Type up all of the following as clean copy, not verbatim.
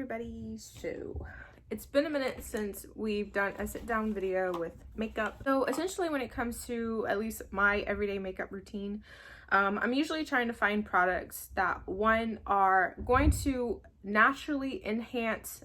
everybody. So it's been a minute since we've done a sit down video with makeup. So essentially when it comes to at least my everyday makeup routine, I'm usually trying to find products that, one, are going to naturally enhance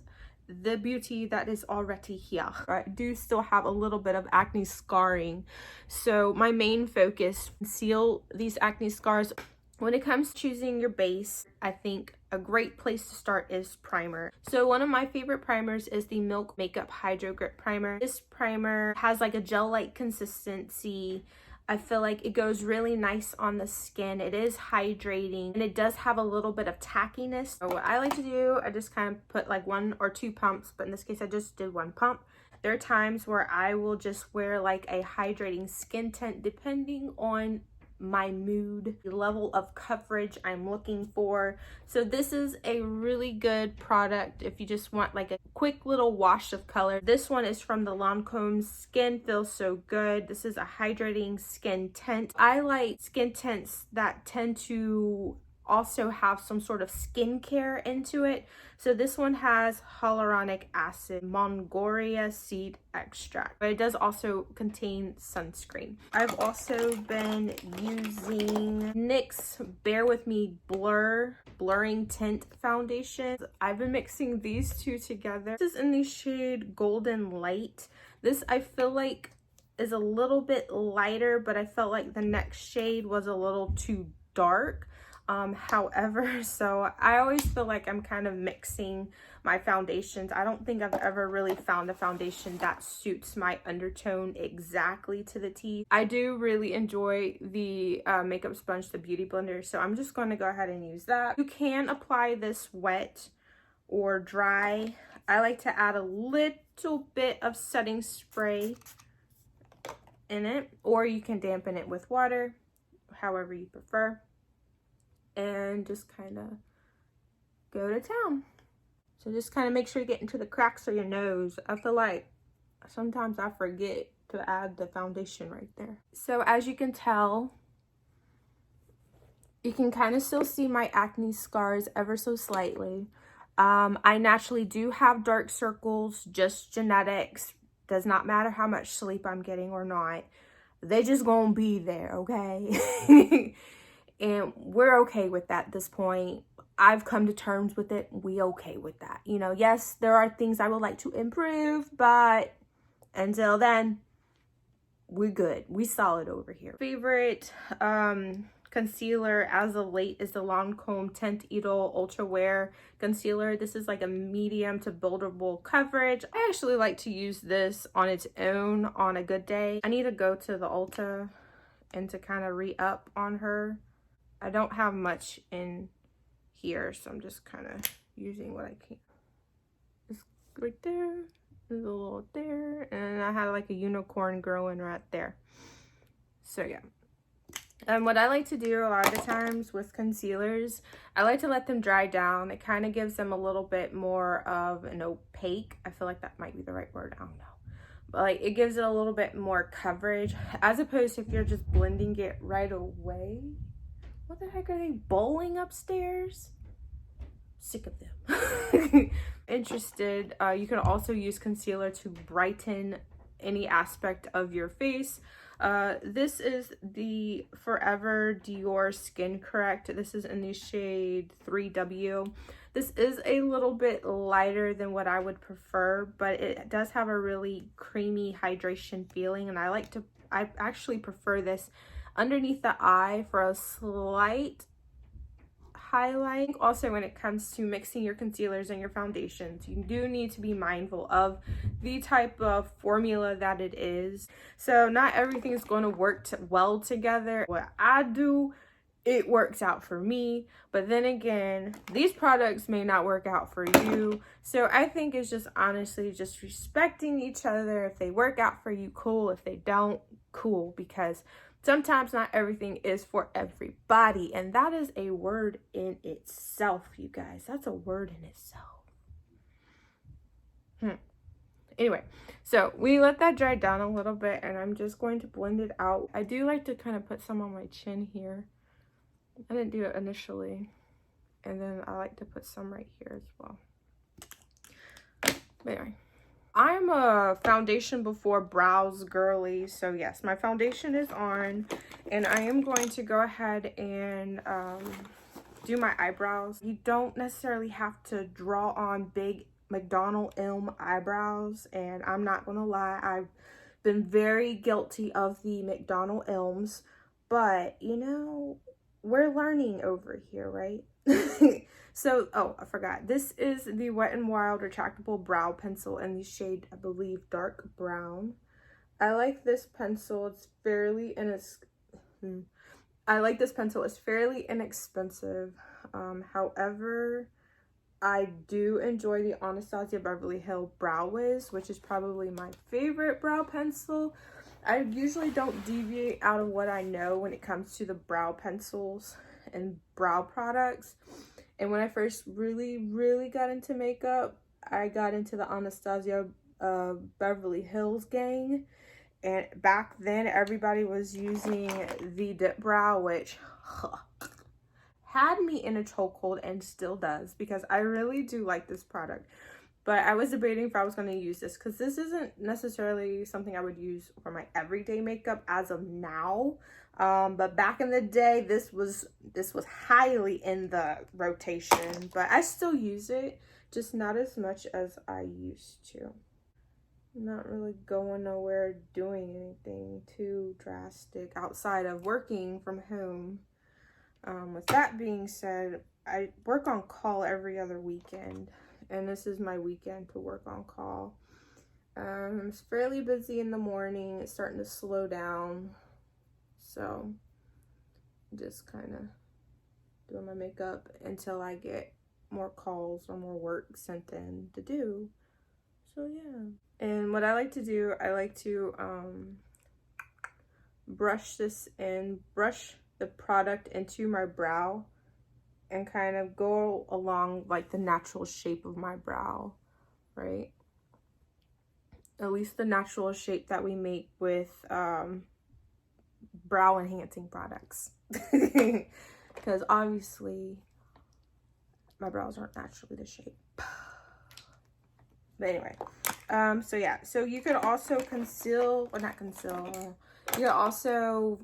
the beauty that is already here. I do still have a little bit of acne scarring, so my main focus, conceal these acne scars. When it comes to choosing your base, I think a great place to start is primer. So one of my favorite primers is the Milk Makeup Hydro Grip Primer. This primer has like a gel-like consistency. I feel like it goes really nice on the skin. It is hydrating and it does have a little bit of tackiness. So what I like to do, I just kind of put like 1 or 2 pumps, but in this case I just did 1 pump. There are times where I will just wear like a hydrating skin tint depending on my mood, the level of coverage I'm looking for. So this is a really good product if you just want like a quick little wash of color. This one is from the Lancôme Skin Feels So Good. This is a hydrating skin tint. I like skin tints that tend to also have some sort of skincare into it. So this one has hyaluronic acid, Mongolia seed extract, but it does also contain sunscreen. I've also been using NYX Bear With Me Blurring Tint Foundation. I've been mixing these two together. This is in the shade Golden Light. This I feel like is a little bit lighter, but I felt like the next shade was a little too dark. However, so I always feel like I'm kind of mixing my foundations. I don't think I've ever really found a foundation that suits my undertone exactly to the T. I do really enjoy the makeup sponge, the Beauty Blender, so I'm just going to go ahead and use that. You can apply this wet or dry. I like to add a little bit of setting spray in it, or you can dampen it with water, however you prefer. And just kind of go to town. So just kind of make sure you get into the cracks of your nose. I feel like sometimes I forget to add the foundation right there. So as you can tell, you can kind of still see my acne scars ever so slightly. I naturally do have dark circles, just genetics. Does not matter how much sleep I'm getting or not. They just gonna be there, okay? And we're okay with that at this point. I've come to terms with it. We okay with that. You know, yes, there are things I would like to improve, but until then, we're good. We solid over here. Favorite concealer as of late is the Lancôme Tint Idole Ultra Wear Concealer. This is like a medium to buildable coverage. I actually like to use this on its own on a good day. I need to go to the Ulta and to kind of re-up on her. I don't have much in here, so I'm just kind of using what I can. Just right there, there's a little there, and I had like a unicorn growing right there. So yeah. And what I like to do a lot of the times with concealers, I like to let them dry down. It kind of gives them a little bit more of an opaque. I feel like that might be the right word. I don't know. But like it gives it a little bit more coverage as opposed to if you're just blending it right away. What the heck are they bowling upstairs? Sick of them. Interested, you can also use concealer to brighten any aspect of your face. This is the Forever Dior Skin Correct. This is in the shade 3W. This is a little bit lighter than what I would prefer, but it does have a really creamy hydration feeling, and I actually prefer this underneath the eye for a slight highlight. Also, when it comes to mixing your concealers and your foundations, you do need to be mindful of the type of formula that it is. So not everything is going to work well together. What I do, it works out for me, but then again, these products may not work out for you. So I think it's just honestly just respecting each other. If they work out for you, cool. If they don't, cool, because sometimes not everything is for everybody, and that is a word in itself, you guys. That's a word in itself. Anyway, so we let that dry down a little bit, and I'm just going to blend it out. I do like to kind of put some on my chin here. I didn't do it initially, and then I like to put some right here as well. But anyway, I'm a foundation before brows girly, so yes, my foundation is on, and I am going to go ahead and do my eyebrows. You don't necessarily have to draw on big McDonald Elm eyebrows, and I'm not gonna lie, I've been very guilty of the McDonald Elms, but you know, we're learning over here, right? So, oh, I forgot. This is the Wet n Wild retractable brow pencil in the shade, I believe, dark brown. I like this pencil. It's fairly I like this pencil. It's fairly inexpensive. However, I do enjoy the Anastasia Beverly Hills Brow Wiz, which is probably my favorite brow pencil. I usually don't deviate out of what I know when it comes to the brow pencils and brow products. And when I first really got into makeup, I got into the Anastasia Beverly Hills gang. And back then, everybody was using the Dip Brow, which had me in a chokehold and still does, because I really do like this product. But I was debating if I was going to use this, because this isn't necessarily something I would use for my everyday makeup as of now. But back in the day, this was highly in the rotation, but I still use it, just not as much as I used to. I'm not really going nowhere doing anything too drastic outside of working from home. With that being said, I work on call every other weekend, and this is my weekend to work on call. I'm fairly busy in the morning. It's starting to slow down, so just kind of doing my makeup until I get more calls or more work sent in to do. So yeah. And what I like to do, I like to brush this in, brush the product into my brow and kind of go along like the natural shape of my brow, right? At least the natural shape that we make with brow enhancing products. Because obviously my brows aren't naturally the shape. But anyway, so yeah, so you could also conceal, or not conceal, you could also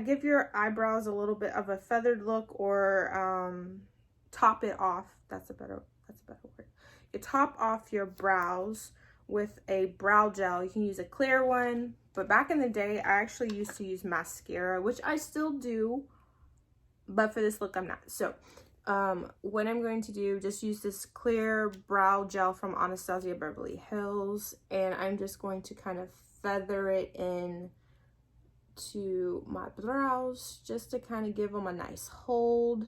give your eyebrows a little bit of a feathered look, or top it off. That's a better word. You top off your brows with a brow gel. You can use a clear one, but back in the day, I actually used to use mascara, which I still do, but for this look, I'm not. So what I'm going to do, just use this clear brow gel from Anastasia Beverly Hills, and I'm just going to kind of feather it in to my brows just to kind of give them a nice hold.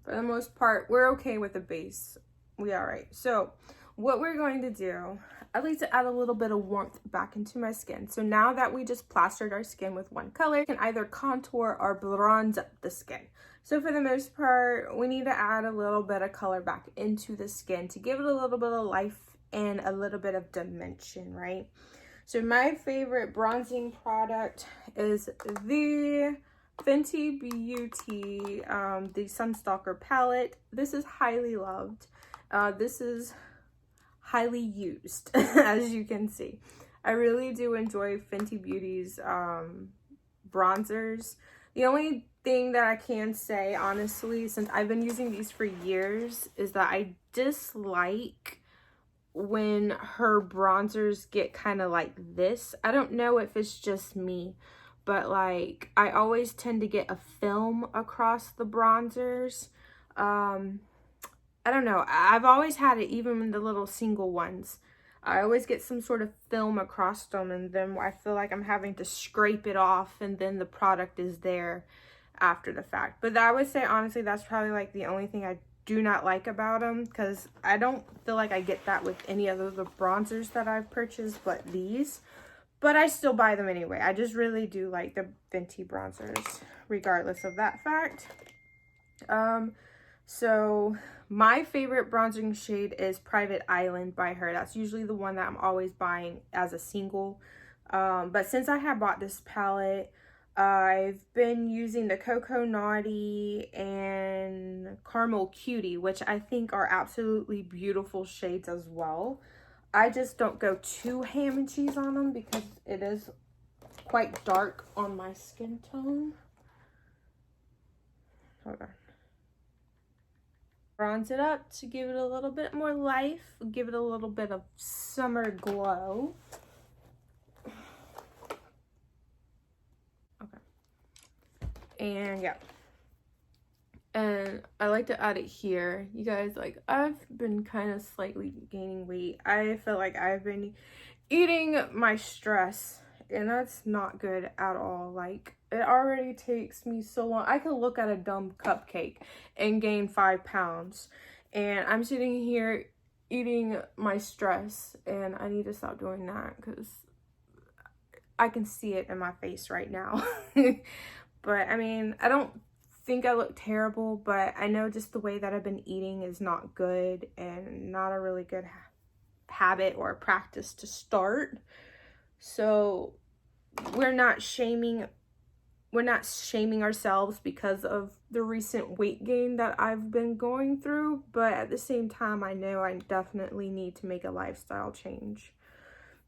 For the most part, we're okay with the base. We all right. So what we're going to do, I like to add a little bit of warmth back into my skin. So now that we just plastered our skin with one color, we can either contour or bronze up the skin. So for the most part, we need to add a little bit of color back into the skin to give it a little bit of life and a little bit of dimension, right? So my favorite bronzing product is the Fenty Beauty, the Stalk'R palette. This is highly loved. This is highly used, as you can see. I really do enjoy Fenty Beauty's bronzers. The only thing that I can say, honestly, since I've been using these for years, is that I dislike when her bronzers get kind of like this. I don't know if it's just me, but like I always tend to get a film across the bronzers. I don't know, I've always had it, even in the little single ones. I always get some sort of film across them, and then I feel like I'm having to scrape it off, and then the product is there after the fact. But I would say, honestly, that's probably like the only thing I do not like about them, because I don't feel like I get that with any other of the bronzers that I've purchased but these. But I still buy them anyway. I just really do like the Fenty bronzers, regardless of that fact. So my favorite bronzing shade is Private Island by her. That's usually the one that I'm always buying as a single. But since I have bought this palette, I've been using the Cocoa Naughty and Caramel Cutie, which I think are absolutely beautiful shades as well. I just don't go too ham and cheese on them because it is quite dark on my skin tone. Hold on. Bronze it up to give it a little bit more life, give it a little bit of summer glow. And yeah, and I like to add it here. You guys, like, I've been kind of slightly gaining weight. I feel like I've been eating my stress, and that's not good at all. Like, it already takes me so long. I could look at a dumb cupcake and gain 5 pounds, and I'm sitting here eating my stress, and I need to stop doing that because I can see it in my face right now. But I mean, I don't think I look terrible, but I know just the way that I've been eating is not good and not a really good habit or practice to start. So we're not shaming ourselves because of the recent weight gain that I've been going through, but at the same time, I know I definitely need to make a lifestyle change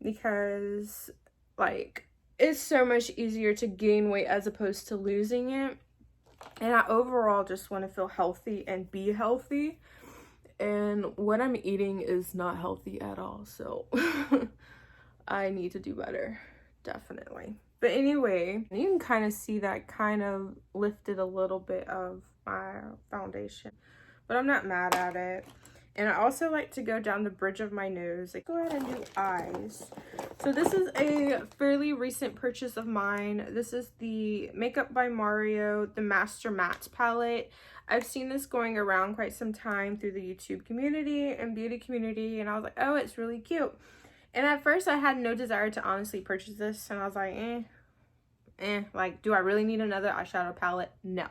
because, like, it's so much easier to gain weight as opposed to losing it. And I overall just want to feel healthy and be healthy. And what I'm eating is not healthy at all. So I need to do better. Definitely. But anyway, you can kind of see that kind of lifted a little bit of my foundation. But I'm not mad at it. And I also like to go down the bridge of my nose. Like, go ahead and do eyes. So this is a fairly recent purchase of mine. This is the Makeup by Mario, the Master Mattes palette. I've seen this going around quite some time through the YouTube community and beauty community. And I was like, oh, it's really cute. And at first I had no desire to honestly purchase this. And I was like, like, do I really need another eyeshadow palette? No.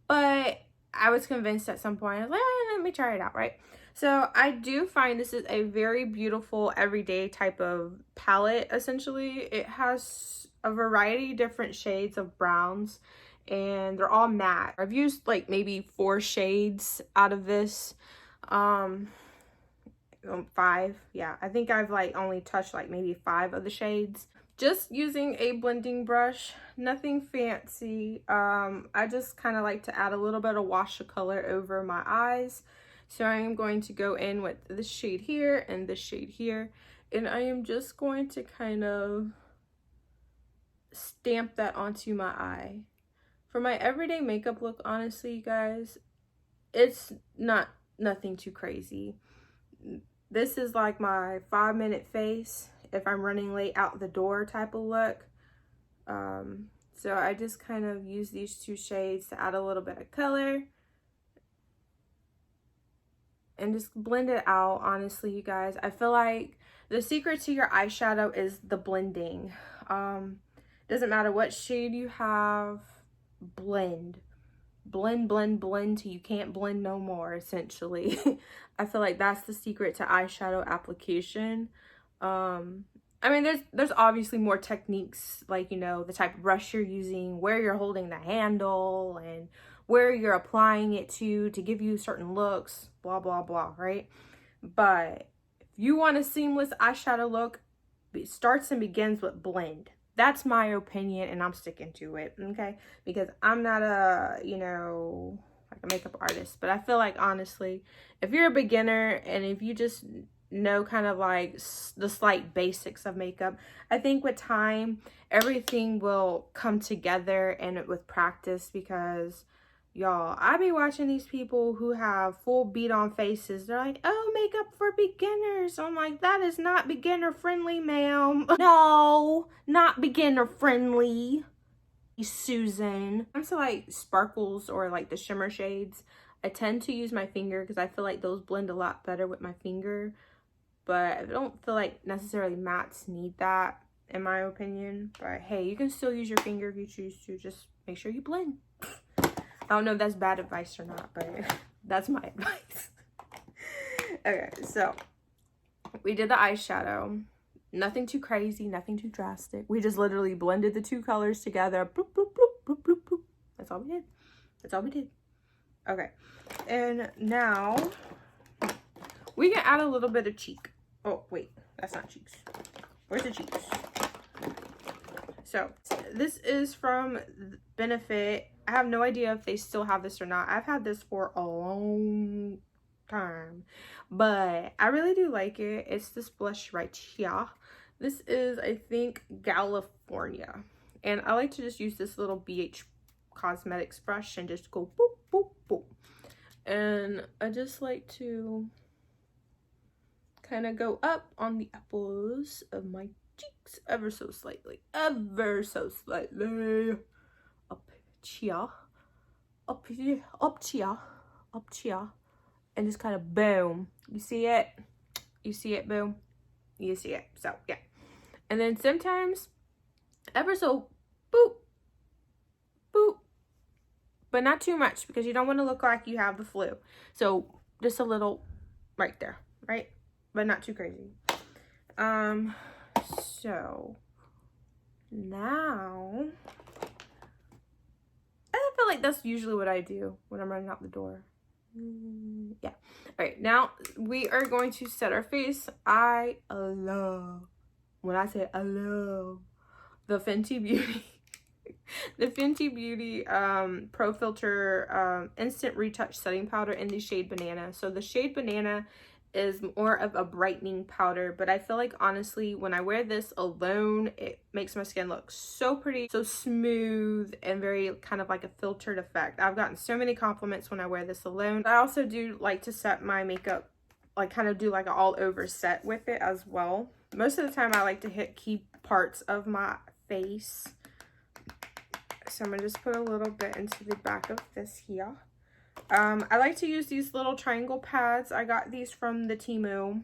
But I was convinced at some point. I was like, let me try it out, right? So I do find this is a very beautiful everyday type of palette, essentially. It has a variety of different shades of browns, and they're all matte. I've used like maybe 4 shades out of this. 5. Yeah, I think I've like only touched like maybe 5 of the shades. Just using a blending brush, nothing fancy. I just kind of like to add a little bit of wash of color over my eyes. So I am going to go in with this shade here and this shade here. And I am just going to kind of stamp that onto my eye. For my everyday makeup look, honestly, you guys, it's nothing too crazy. This is like my 5-minute face if I'm running late out the door type of look. So I just kind of use these 2 shades to add a little bit of color. And just blend it out, honestly, you guys. I feel like the secret to your eyeshadow is the blending. Doesn't matter what shade you have, blend. Blend, blend, blend till you can't blend no more, essentially. I feel like that's the secret to eyeshadow application. I mean, there's obviously more techniques, like, you know, the type of brush you're using, where you're holding the handle, and where you're applying it to give you certain looks, blah, blah, blah, right? But if you want a seamless eyeshadow look, it starts and begins with blend. That's my opinion, and I'm sticking to it, okay? Because I'm not a, you know, like a makeup artist, but I feel like, honestly, if you're a beginner and if you just know kind of like the slight basics of makeup, I think with time, everything will come together and with practice, because y'all, I be watching these people who have full beat on faces. They're like, oh, makeup for beginners. I'm like, that is not beginner friendly, ma'am. No, not beginner friendly, Susan. I'm to like sparkles or like the shimmer shades, I tend to use my finger because I feel like those blend a lot better with my finger. But I don't feel like necessarily mattes need that, in my opinion. But hey, you can still use your finger if you choose to. Just make sure you blend. I don't know if that's bad advice or not, but that's my advice. Okay, so we did the eyeshadow. Nothing too crazy, nothing too drastic. We just literally blended the two colors together. Bloop, bloop, bloop, bloop, bloop, bloop. That's all we did. That's all we did. Okay. And now we can add a little bit of cheek. Oh, wait. That's not cheeks. Where's the cheeks? So this is from Benefit. I have no idea if they still have this or not. I've had this for a long time, but I really do like it. It's this blush right here. This is, I think, Galifornia. And I like to just use this little BH Cosmetics brush and just go boop, boop, boop. And I just like to kind of go up on the apples of my cheeks ever so slightly. Ever so slightly. Up here. Up here. Up here. Up here. And just kind of boom. You see it? You see it, boom? You see it. So, yeah. And then sometimes, ever so boop. Boop. But not too much, because you don't want to look like you have the flu. So, just a little right there. Right? But not too crazy. So, now, I feel like that's usually what I do when I'm running out the door. Yeah. All right, now we are going to set our face. I love, when I say I love, the Fenty Beauty, the Fenty Beauty Pro Filter Instant Retouch Setting Powder in the shade Banana. So the shade Banana is more of a brightening powder, but I feel like honestly when I wear this alone, it makes my skin look so pretty, so smooth, and very kind of like a filtered effect. I've gotten so many compliments when I wear this alone. I also do like to set my makeup, like kind of do like an all over set with it as well. Most of the time I like to hit key parts of my face. So I'm gonna just put a little bit into the back of this here. I like to use these little triangle pads. I got these from the Temu.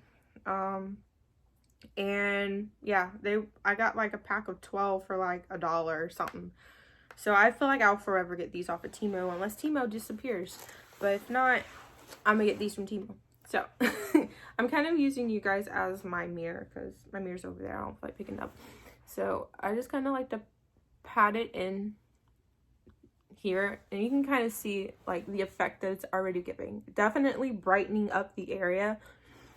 And yeah, I got like a pack of 12 for like $1 or something. So I feel like I'll forever get these off of Temu unless Temu disappears. But if not, I'm gonna get these from Temu. So I'm kind of using you guys as my mirror because my mirror's over there. I don't feel like picking it up. So I just kind of like to pat it in here, and you can kind of see like the effect that it's already giving. Definitely brightening up the area,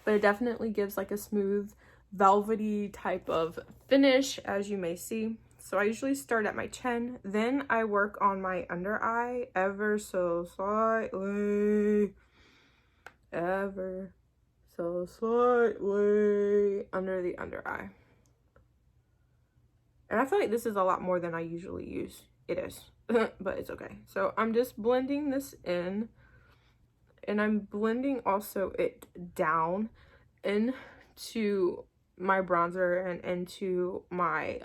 but it definitely gives like a smooth velvety type of finish, as you may see. So I usually start at my chin, then I work on my under eye ever so slightly, ever so slightly under the under eye. And I feel like this is a lot more than I usually use. It is. But it's okay. So I'm just blending this in, and I'm blending also it down into my bronzer and into my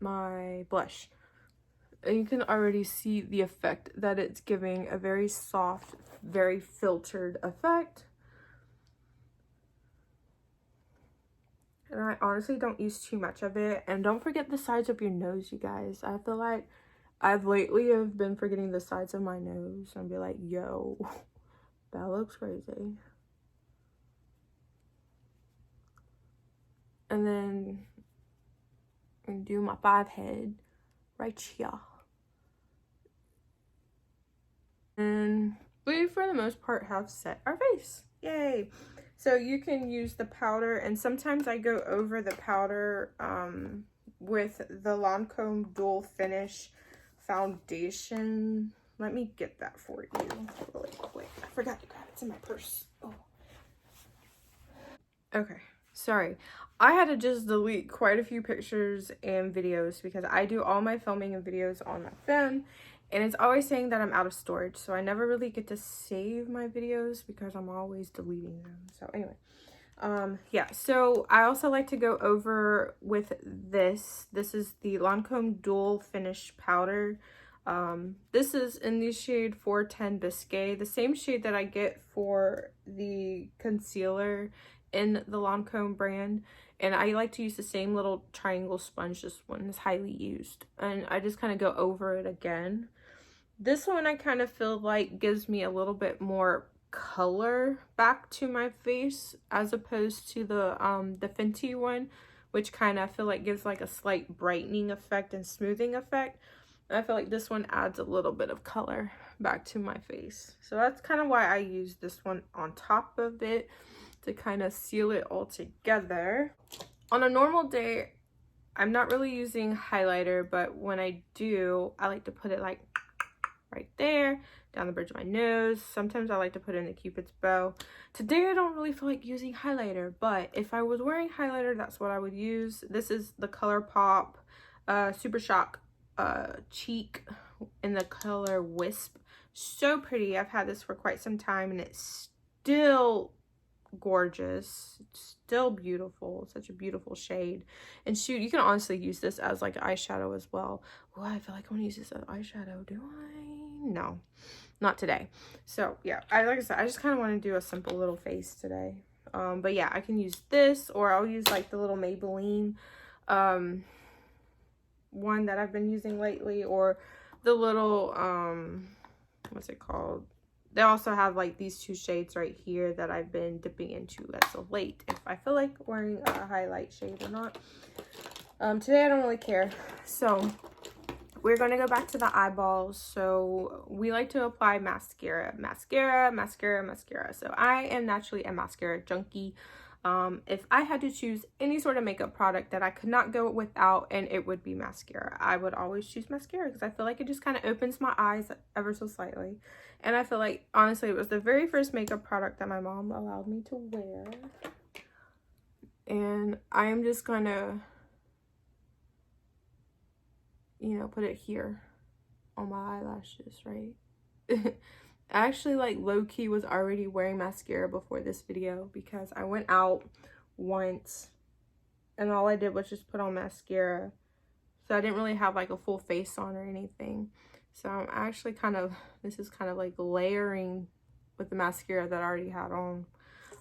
my blush. And you can already see the effect that it's giving, a very soft, very filtered effect. And I honestly don't use too much of it. And don't forget the sides of your nose, you guys. I feel like I've lately have been forgetting the sides of my nose and be like, yo, that looks crazy. And then and do my 5 head right here. And we, for the most part, have set our face. Yay! So you can use the powder, and sometimes I go over the powder with the Lancôme Dual Finish foundation. Let me get that for you really quick. I forgot to grab it. It's in my purse. Oh. Okay, sorry. I had to just delete quite a few pictures and videos because I do all my filming and videos on my phone, and it's always saying that I'm out of storage, so I never really get to save my videos because I'm always deleting them. So anyway, yeah, so I also like to go over with this. This is the Lancôme Dual Finish Powder. This is in the shade 410 Biscay, the same shade that I get for the concealer in the Lancôme brand. And I like to use the same little triangle sponge. This one is highly used, and I just kind of go over it again. This one I kind of feel like gives me a little bit more color back to my face as opposed to the Fenty one, which kind of I feel like gives like a slight brightening effect and smoothing effect. And I feel like this one adds a little bit of color back to my face. So that's kind of why I use this one on top of it to kind of seal it all together. On a normal day, I'm not really using highlighter, but when I do, I like to put it like right there, down the bridge of my nose. Sometimes I like to put in the Cupid's bow. Today I don't really feel like using highlighter, but if I was wearing highlighter, that's what I would use. This is the ColourPop Super Shock cheek in the color Wisp. So pretty. I've had this for quite some time and it's still gorgeous. It's still beautiful. Such a beautiful shade. And shoot, you can honestly use this as like eyeshadow as well. Oh, I feel like I want to use this as eyeshadow. Do I? No, not today. So yeah, like I said, I just kind of want to do a simple little face today. But yeah, I can use this, or I'll use like the little Maybelline one that I've been using lately, or the little what's it called? They also have like these two shades right here that I've been dipping into as of late, if I feel like wearing a highlight shade or not. Today I don't really care. So we're going to go back to the eyeballs. So we like to apply mascara. So I am naturally a mascara junkie. If I had to choose any sort of makeup product that I could not go without, and it would be mascara, I would always choose mascara because I feel like it just kind of opens my eyes ever so slightly. And I feel like, honestly, it was the very first makeup product that my mom allowed me to wear. And I am just gonna, you know, put it here on my eyelashes, right? I actually like low-key was already wearing mascara before this video because I went out once and all I did was just put on mascara. So I didn't really have like a full face on or anything. So I'm actually kind of, this is kind of like layering with the mascara that I already had on.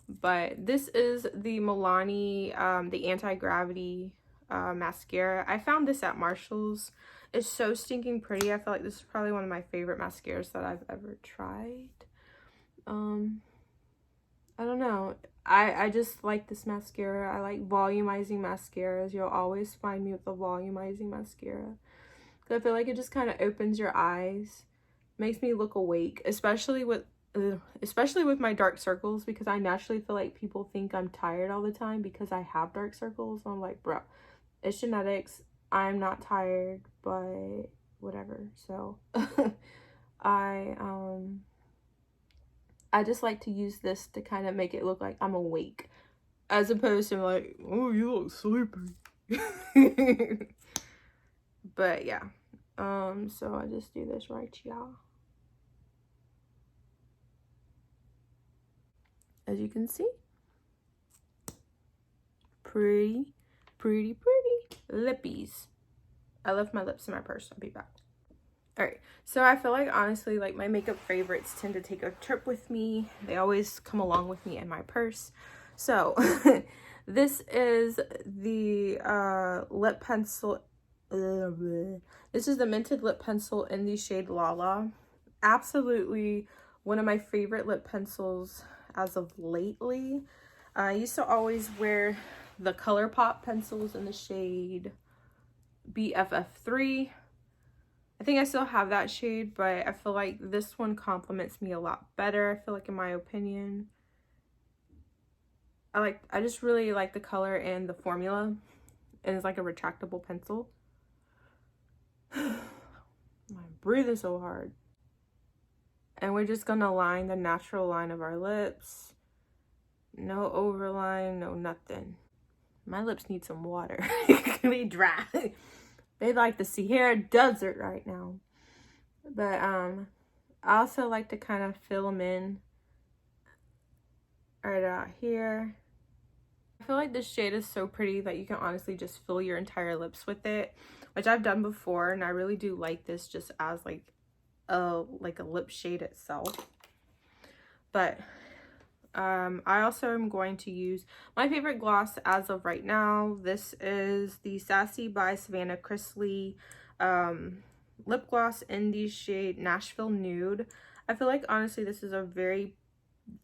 But this is the Milani, the Anti-Gravity mascara. I found this at Marshall's. It's so stinking pretty. I feel like this is probably one of my favorite mascaras that I've ever tried. I don't know. I just like this mascara. I like volumizing mascaras. You'll always find me with a volumizing mascara. Because I feel like it just kind of opens your eyes. Makes me look awake. Especially with my dark circles. Because I naturally feel like people think I'm tired all the time because I have dark circles. So I'm like, bro, it's genetics. I'm not tired, but whatever. So I just like to use this to kind of make it look like I'm awake, as opposed to like, oh, you look sleepy. But yeah, so I just do this right, y'all. As you can see, pretty lippies. I left my lips in my purse. I'll be back. All right, so I feel like honestly, like my makeup favorites tend to take a trip with me. They always come along with me in my purse. So this is the lip pencil. This is the Mented Lip Pencil in the shade Lala. Absolutely one of my favorite lip pencils as of lately. I used to always wear the ColourPop pencils in the shade BFF3. I think I still have that shade, but I feel like this one complements me a lot better. I feel like, in my opinion, I just really like the color and the formula, and it's like a retractable pencil. I'm breathing so hard. And we're just gonna line the natural line of our lips. No overline, no nothing. My lips need some water. It can be dry. They like the Sahara Desert right now. But I also like to kind of fill them in right out here. I feel like this shade is so pretty that you can honestly just fill your entire lips with it, which I've done before, and I really do like this just as like a lip shade itself. But I also am going to use my favorite gloss as of right now. This is the Sassy by Savannah Chrisley lip gloss in the shade Nashville Nude. I feel like honestly this is a very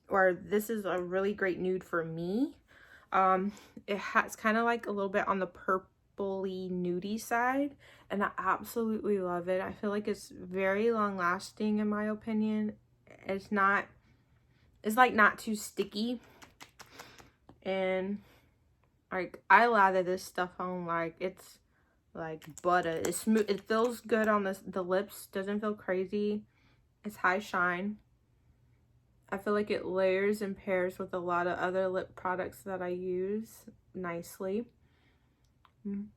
or this is a really great nude for me. It has kind of like a little bit on the purpley nudie side, and I absolutely love it. I feel like it's very long lasting in my opinion. It's like not too sticky, and like I lather this stuff on like it's like butter. It's smooth. It feels good on the lips. Doesn't feel crazy. It's high shine. I feel like it layers and pairs with a lot of other lip products that I use nicely. And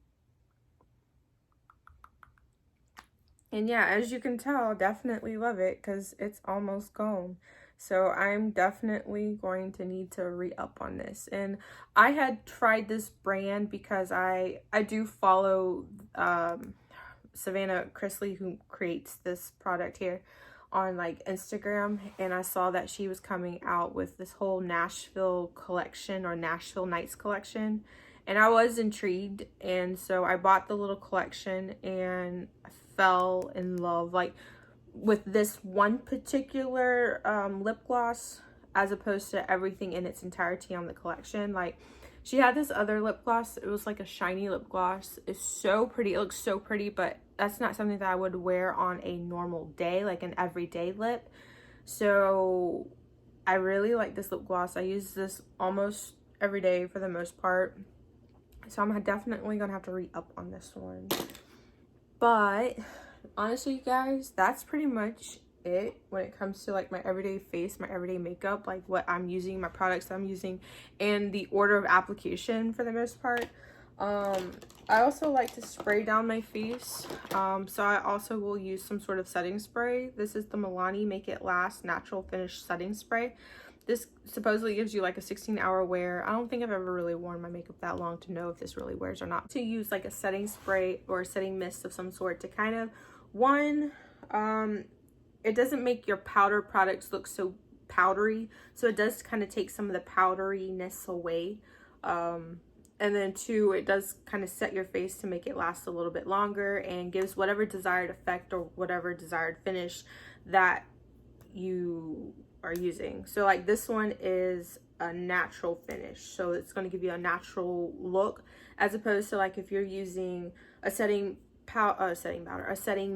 yeah, as you can tell, I definitely love it because it's almost gone. So I'm definitely going to need to re-up on this. And I had tried this brand because I do follow Savannah Chrisley, who creates this product here, on like Instagram, and I saw that she was coming out with this whole Nashville collection, or Nashville Nights collection, and I was intrigued, and so I bought the little collection and I fell in love like with this one particular lip gloss as opposed to everything in its entirety on the collection. Like, she had this other lip gloss. It was like a shiny lip gloss. It's so pretty. It looks so pretty, but that's not something that I would wear on a normal day, like an everyday lip. So I really like this lip gloss. I use this almost every day for the most part. So I'm definitely gonna have to re-up on this one. But honestly, you guys, that's pretty much it when it comes to like my everyday face, my everyday makeup, like what I'm using, my products I'm using, and the order of application for the most part. I also like to spray down my face, so I also will use some sort of setting spray. This is the Milani Make It Last Natural Finish Setting Spray. This supposedly gives you like a 16-hour wear. I don't think I've ever really worn my makeup that long to know if this really wears or not. To use like a setting spray or a setting mist of some sort to kind of, one, it doesn't make your powder products look so powdery, so it does kind of take some of the powderiness away. And then two, it does kind of set your face to make it last a little bit longer and gives whatever desired effect or whatever desired finish that you are using. So like this one is a natural finish, so it's going to give you a natural look, as opposed to like if you're using a setting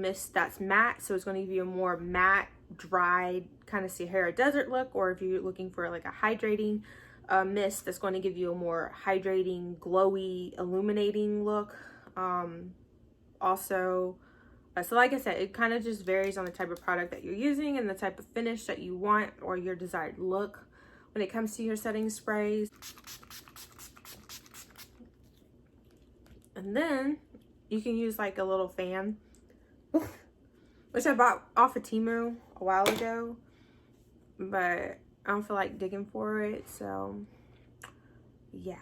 mist that's matte, so it's going to give you a more matte, dried kind of Sahara Desert look. Or if you're looking for like a hydrating mist, that's going to give you a more hydrating, glowy, illuminating look. So like I said, it kind of just varies on the type of product that you're using and the type of finish that you want, or your desired look when it comes to your setting sprays. And then you can use like a little fan, which I bought off of Temu a while ago, but I don't feel like digging for it, so yeah.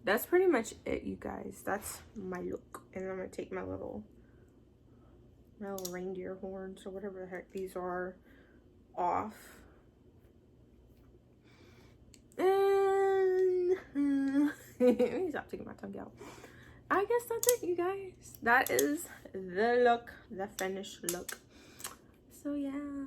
That's pretty much it, you guys. That's my look. And I'm gonna take my little reindeer horns or whatever the heck these are off. And let me stop taking my tongue out. I guess that's it, you guys. That is the look, the finished look. So yeah.